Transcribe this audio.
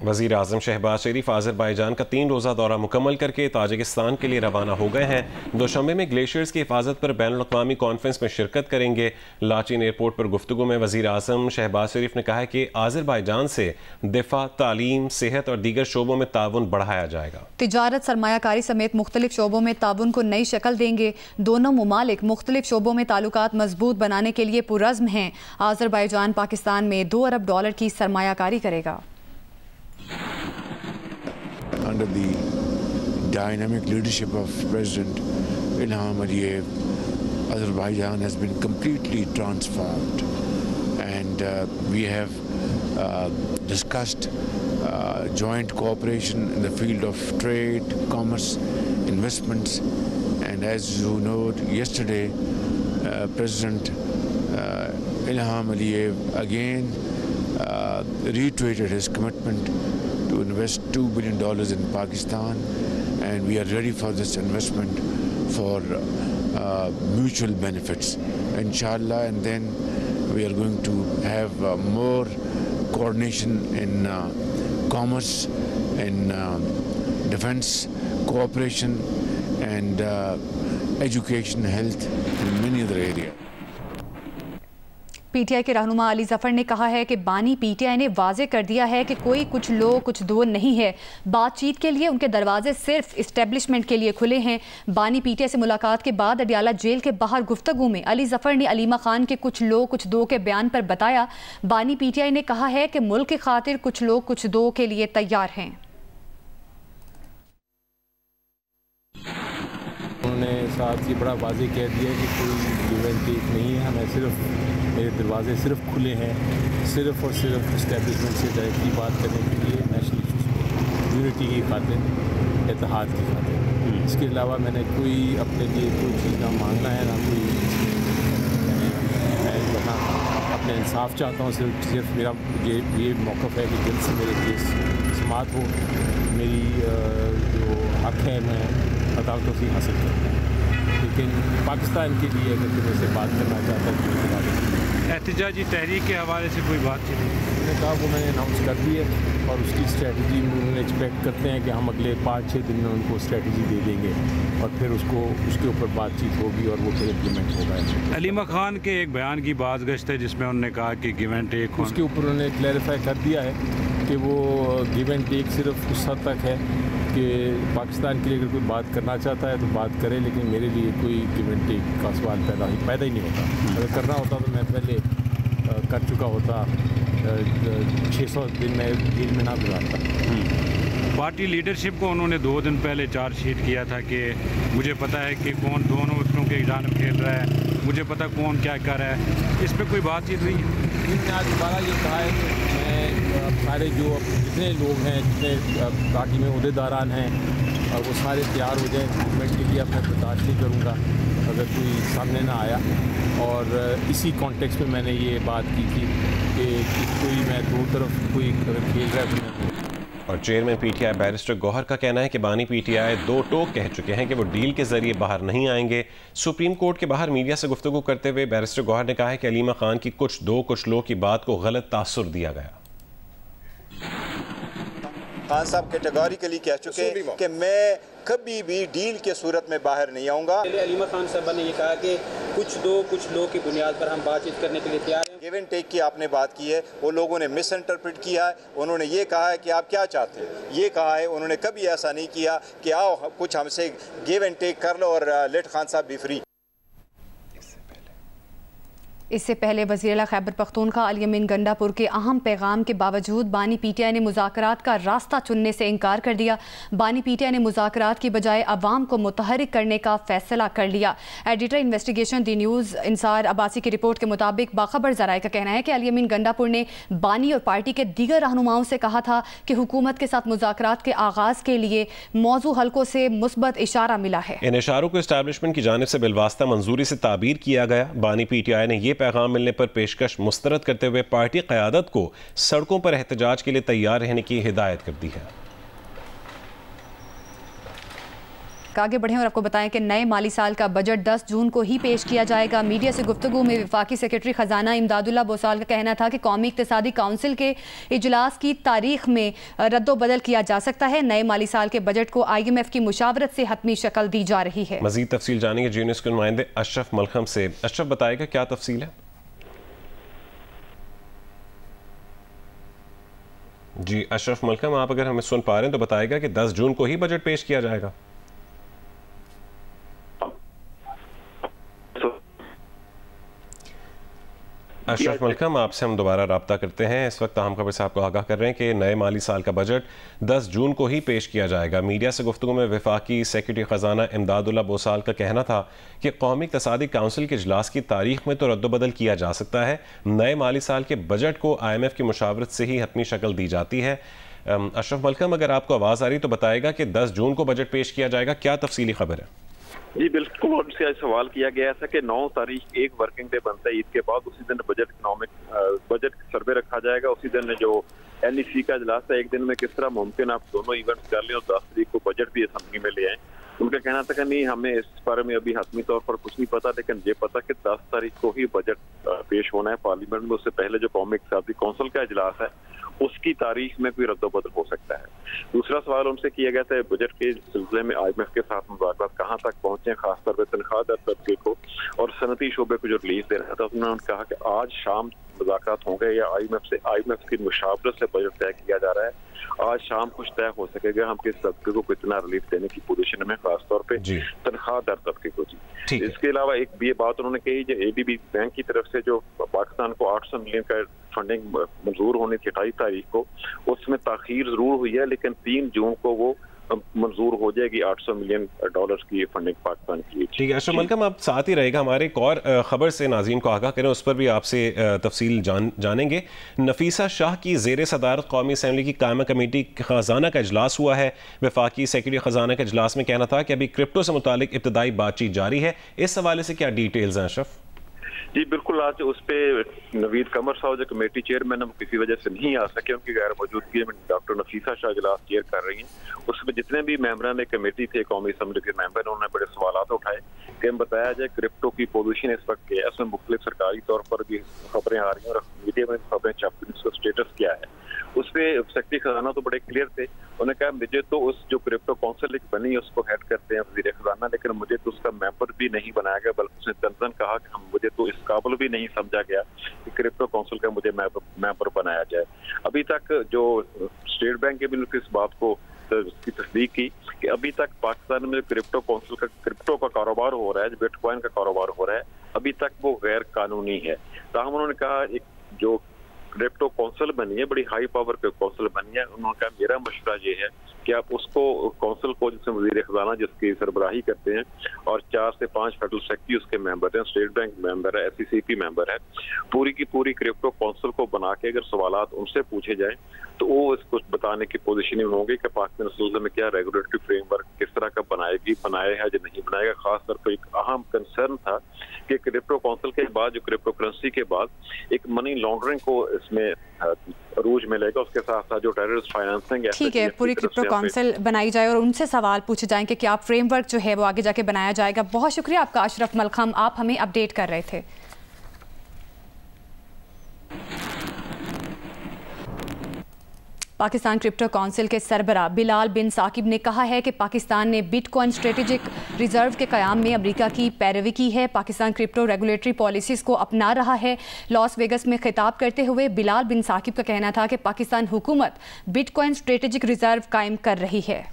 وزیر اعظم شہباز شریف آذربائیجان کا 3 روزہ دورہ مکمل کر کے تاجکستان کے لیے روانہ ہو گئے ہیں۔ دوشنبے میں گلیشیئرز کی حفاظت پر بین الاقوامی کانفرنس میں شرکت کریں گے۔ لاچین ایئرپورٹ پر گفتگو میں وزیر اعظم شہباز شریف نے کہا ہے کہ آذربائیجان سے دفاع، تعلیم، صحت اور دیگر شعبوں میں تعاون بڑھایا جائے گا۔ تجارت، سرمایہ کاری سمیت مختلف شعبوں میں تعاون کو نئی شکل دیں گے۔ دونوں ممالک مختلف شعبوں میں تعلقات مضبوط بنانے کے لیے پرعزم ہیں۔ آذربائیجان پاکستان میں $2 ارب کی سرمایہ کاری کرے گا۔ Under the dynamic leadership of President Ilham Aliyev, Azerbaijan has been completely transformed, and we have discussed joint cooperation in the field of trade, commerce, investments, and as you know, yesterday President Ilham Aliyev again reiterated his commitment to invest $2 billion in Pakistan, and we are ready for this investment for mutual benefits, inshallah. And then we are going to have more coordination in commerce, in defense cooperation, and education, health, and many other areas. P T آئی کے رہنما علی ظفر نے کہا ہے کہ بانی پی T آئی نے واضح کر دیا ہے کہ کوئی کچھ لو کچھ دو نہیں ہے۔ بات چیت کے لیے ان کے دروازے صرف اسٹیبلشمنٹ کے لیے کھلے ہیں۔ بانی پی ٹی آئی سے ملاقات کے بعد اڈیالہ جیل کے باہر گفتگو میں علی ظفر نے علیمہ خان کے کچھ لو کچھ دو کے بیان پر بتایا۔ بانی پی ٹی آئی نے کہا ہے کہ ملک کی خاطر کچھ لو کچھ دو کے لیے تیار ہیں۔ انہوں نے ساتھ ہی بڑا واضح کہہ دیا کہ کوئی گیو اینڈ ٹیک نہیں ہے، ہمیں صرف میرے دروازے صرف کھلے ہیں، صرف اور صرف اسٹیبلشمنٹ سے ڈائریکٹلی بات کرنے کے لیے، نیشنل ایشوز یونٹی کی خاطر، اتحاد کی خاطر۔ اس کے علاوہ میں نے کوئی اپنے لیے کوئی چیز نہ مانگنا ہے، نہ کوئی میں اپنے انصاف چاہتا ہوں۔ صرف میرا یہ موقف ہے کہ جلد سے میرے کیس سماعت ہو، میری جو حق ہے میں عدالتوں سے حاصل کرتا ہوں۔ لیکن پاکستان کے لیے اگر تم سے بات کرنا چاہتا ہے، احتجاجی تحریک کے حوالے سے کوئی بات چیت نہیں؟ انہوں نے کہا وہ میں نے اناؤنس کر دی ہے، اور اس کی اسٹریٹجی انہوں نے ایکسپیکٹ کرتے ہیں کہ ہم اگلے 5-6 دن میں ان کو اسٹریٹجی دے دیں گے، اور پھر اس کے اوپر بات چیت ہوگی اور وہ پھر امپلیمنٹ ہوگا۔ علیمہ خان کے ایک بیان کی بات گشت ہے جس میں انہوں نے کہا کہ گیو اینڈ ٹیک، اس کے اوپر انہوں نے کلیریفائی کر دیا ہے کہ وہ گیو اینڈ ٹیک صرف اس حد تک ہے کہ پاکستان کے لیے اگر کوئی بات کرنا چاہتا ہے تو بات کرے، لیکن میرے لیے کوئی گیو اینڈ ٹیک کا سوال پیدا ہی نہیں ہوتا۔ اگر کرنا ہوتا تو میں پہلے کر چکا ہوتا، 600 دن میں جیل میں نہ گزارتا۔ پارٹی لیڈرشپ کو انہوں نے 2 دن پہلے چارج شیٹ کیا تھا کہ مجھے پتہ ہے کہ کون دونوں وکٹوں کے جانب کھیل رہا ہے، مجھے پتہ کون کیا کر رہا ہے۔ اس پہ کوئی بات چیت ہوئی ہے؟ انہوں نے آج دوبارہ یہ کہا ہے کہ میں سارے جو جتنے لوگ ہیں، جتنے پارٹی میں عہدیداران ہیں، اور وہ سارے تیار ہو جائیں موومنٹ کے لیے، اب میں برداشت نہیں کروں گا اگر کوئی سامنے نہ آیا۔ اور اسی کانٹیکس میں میں نے یہ بات کی تھی کہ کوئی میں دو طرف کوئی اگر کھیل رہا ہے تو میں۔ اور chairman P T I barrister Gohar کا کہنا ہے کہ بانی پی ٹی آئی 2 ٹوک کہہ چکے ہیں کہ وہ ڈیل کے ذریعے باہر نہیں آئیں گے۔ سپریم کورٹ کے باہر میڈیا سے گفتگو کرتے ہوئے بیرسٹر گوہر نے کہا ہے کہ علیمہ خان کی کچھ لو کی بات کو غلط تاثر دیا گیا۔ خان صاحب کیٹیگوریکلی کہہ چکے کہ میں کبھی بھی ڈیل کے صورت میں باہر نہیں آؤں گا۔ علیمہ خان صاحبہ نے یہ کہا کہ کچھ لو کی بنیاد پر ہم بات چیت کرنے کے لیے تیار ہیں۔ گیو اینڈ ٹیک کی آپ نے بات کی ہے، وہ لوگوں نے مس انٹرپریٹ کیا ہے۔ انہوں نے یہ کہا ہے کہ آپ کیا چاہتے ہیں، یہ کہا ہے، انہوں نے کبھی ایسا نہیں کیا کہ آؤ کچھ ہم سے گیو اینڈ ٹیک کر لو اور لیٹ خان صاحب بھی فری۔ اس سے پہلے وزیر اعلیٰ خیبر پختونخوا علی امین گنڈا پور کے اہم پیغام کے باوجود بانی پی ٹی آئی نے مذاکرات کا راستہ چننے سے انکار کر دیا۔ بانی پی ٹی آئی نے مذاکرات کی بجائے عوام کو متحرک کرنے کا فیصلہ کر لیا۔ ایڈیٹر انویسٹیگیشن دی نیوز انصار عباسی کی رپورٹ کے مطابق باخبر ذرائع کا کہنا ہے کہ علی امین گنڈا پور نے بانی اور پارٹی کے دیگر رہنماؤں سے کہا تھا کہ حکومت کے ساتھ مذاکرات کے آغاز کے لیے موضوع حلقوں سے مثبت اشارہ ملا ہے۔ ان اشاروں کو اسٹیبلشمنٹ کی جانب سے بالواسطہ منظوری سے تعبیر کیا گیا۔ بانی پی ٹی آئی نے یہ پیغام ملنے پر پیشکش مسترد کرتے ہوئے پارٹی قیادت کو سڑکوں پر احتجاج کے لیے تیار رہنے کی ہدایت کر دی ہے۔ आगे बढ़ें और आपको बताएं कि नए माली साल का बजट 10 जून को ही पेश किया जाएगा। मीडिया से गुफ्तगू में वफाकी सेक्रेटरी खजाना इमदादुल्लाह बोसाल का कहना था कि कौमी इक्तिसादी काउंसिल के इजलास की तारीख में रद्दोबदल किया जा सकता है। नए माली साल के बजट को IMF की मुशावरत से हतमी शक्ल दी जा रही है। मजीद तफसील जानेंगे जीएनएस के नुमाइंदे अशरफ मलखम से। अशरफ बताएगा क्या तफसील है? जी अशरफ मलखम, आप अगर हमें सुन पा रहे हैं तो बताएगा कि 10 जून को ही बजट पेश किया जाएगा। अशरफ मलखम, आपसे हम दोबारा रब्ता करते हैं। इस वक्त हम खबर से आपको आगाह कर रहे हैं कि नए माली साल का बजट 10 जून को ही पेश किया जाएगा। मीडिया से गुफ्तगू में वफाकी सेक्रेटरी खजाना इमदादुल्लाह बोसाल का कहना था कि कौमी इक्तिसादी काउंसिल के इजलास की तारीख में तो रद्दोबदल किया जा सकता है, नए माली साल के बजट को IMF की मुशावरत से ही हतमी शक्ल दी जाती है। अशरफ मलखम, अगर आपको आवाज़ आ रही तो बताएगा कि 10 जून को बजट पेश किया जाएगा, क्या तफसीली खबर है? जी बिल्कुल, उनसे आज सवाल किया गया था कि 9 तारीख एक वर्किंग डे बनता है ईद के बाद, उसी दिन बजट सर्वे रखा जाएगा। उसी दिन जो NEC का इजलास है, एक दिन में किस तरह मुमकिन आप दोनों इवेंट्स कर लें और 10 तारीख को बजट भी असेंबली में ले आए। उनका कहना था कि नहीं, हमें इस बारे में अभी हतमी तौर पर कुछ नहीं पता, लेकिन ये पता कि 10 तारीख को ही बजट पेश होना है पार्लियामेंट में। उससे पहले जो कौमी इक्तिसादी काउंसिल का इजलास है उसकी तारीख में कोई रद्दोबदल हो सकता है। दूसरा सवाल उनसे किया गया था बजट के सिलसिले में IMF के साथ मुज़ाकरात कहाँ तक पहुंचे, खासतौर पर तनख्वाहदार तबके को और सनती शोबे को जो रिलीफ दे रहा था। उन्होंने कहा कि आज शाम मुज़ाकरात होंगे या IMF की मुशावरत से बजट तय किया जा रहा है। आज शाम कुछ तय हो सकेगा हम किस तबके को कितना रिलीफ देने की पोजीशन में, खासतौर पे तनख्वाहदार तबके को। जी इसके अलावा एक ये बात उन्होंने कही, जो ADB बैंक की तरफ से जो पाकिस्तान को 800 मिलियन का फंडिंग मंजूर होनी थी 28 तारीख को, उसमें ताखीर जरूर हुई है, लेकिन 3 जून को वो मंजूर हो जाएगी 800 मिलियन डॉलर्स की फंडिंग पाकिस्तान की। ठीक है अशरफ मलखम, आप साथ ही रहेगा, हमारे एक और खबर से नाज़रीन को आगाह करें, उस पर भी आपसे तफसील जानेंगे। नफीसा शाह की ज़ेर सदारत कौमी असम्बली की कायमा कमेटी खजाना का इजलास हुआ है। वफाकी सेक्रेटरी खजाना के इजलास में कहना था कि अभी क्रिप्टो से मुतालिक इब्तदाई बातचीत जारी है। इस हवाले से क्या डिटेल्स हैं अशरफ? जी बिल्कुल, आज उस पर नवीद कमर साहब जो कमेटी चेयरमैन है वो किसी वजह से नहीं आ सके, उनकी गैर मौजूदगी में डॉक्टर नफीसा शाह इजलास चेयर कर रही हैं। उसमें जितने भी मेंबरान कमेटी थे, कौमी असम्बली के मेंबर, उन्होंने बड़े सवाल उठाए कि हम बताया जाए क्रिप्टो की पोजीशन इस वक्त क्या है, उसमें मुख्तलिफ सरकारी तौर पर भी खबरें आ रही हैं और मीडिया में खबरें छप रही, उसका स्टेटस क्या है। उस पर सेक्रेटरी खजाना तो बड़े क्लियर थे, उन्होंने कहा मुझे तो उस जो क्रिप्टो काउंसिल बनी है उसको हेड करते हैं वज़ीर खजाना, लेकिन मुझे तो उसका मेंबर भी नहीं बनाया गया, बल्कि उसने तंजन कहा कि मुझे तो इस काबिल भी नहीं समझा गया कि क्रिप्टो काउंसिल का मुझे मेंबर बनाया जाए। अभी तक जो स्टेट बैंक के भी इस बात को की तस्दीक की कि अभी तक पाकिस्तान में जो क्रिप्टो काउंसिल का क्रिप्टो का कारोबार हो रहा है, जो बिटकॉइन का कारोबार हो रहा है, अभी तक वो गैर कानूनी है। ताहम उन्होंने कहा एक जो क्रिप्टो काउंसिल बनी है, बड़ी हाई पावर के काउंसिल बनी है, उन्होंने कहा मेरा मशवरा ये है कि आप उसको काउंसिल को, जिसमें वज़ीर खजाना जिसकी सरबराही करते हैं और 4 से 5 फेडरल सेक्रेटरी उसके मेंबर हैं, स्टेट बैंक मेंबर है, SEC मेंबर है, पूरी की पूरी क्रिप्टो काउंसिल को बना के अगर सवालात उनसे पूछे जाए तो वो इसको बताने की पोजीशन में होंगे कि पाकिस्तान सिलसिले में क्या रेगुलेटरी फ्रेमवर्क किस तरह का बनाएगा या नहीं बनाएगा। खासतौर पर एक अहम कंसर्न था कि क्रिप्टो काउंसिल के बाद, जो क्रिप्टो करेंसी के बाद एक मनी लॉन्ड्रिंग को इसमें अरूज मिलेगा, उसके साथ साथ जो टेररिस्ट फाइनेंसिंग है। ठीक है, पूरी क्रिप्टो काउंसिल बनाई जाए और उनसे सवाल पूछे जाएं कि क्या फ्रेमवर्क जो है वो आगे जाके बनाया जाएगा। बहुत शुक्रिया आपका अशरफ मलखम, आप हमें अपडेट कर रहे थे। पाकिस्तान क्रिप्टो काउंसिल के सरबरा बिलाल बिन साकिब ने कहा है कि पाकिस्तान ने बिटकॉइन स्ट्रेटेजिक रिजर्व के क़याम में अमेरिका की पैरवी की है। पाकिस्तान क्रिप्टो रेगुलेटरी पॉलिसीज़ को अपना रहा है। लॉस वेगस में खिताब करते हुए बिलाल बिन साकिब का कहना था कि पाकिस्तान हुकूमत बिटकॉइन स्ट्रेटेजिक रिजर्व कायम कर रही है।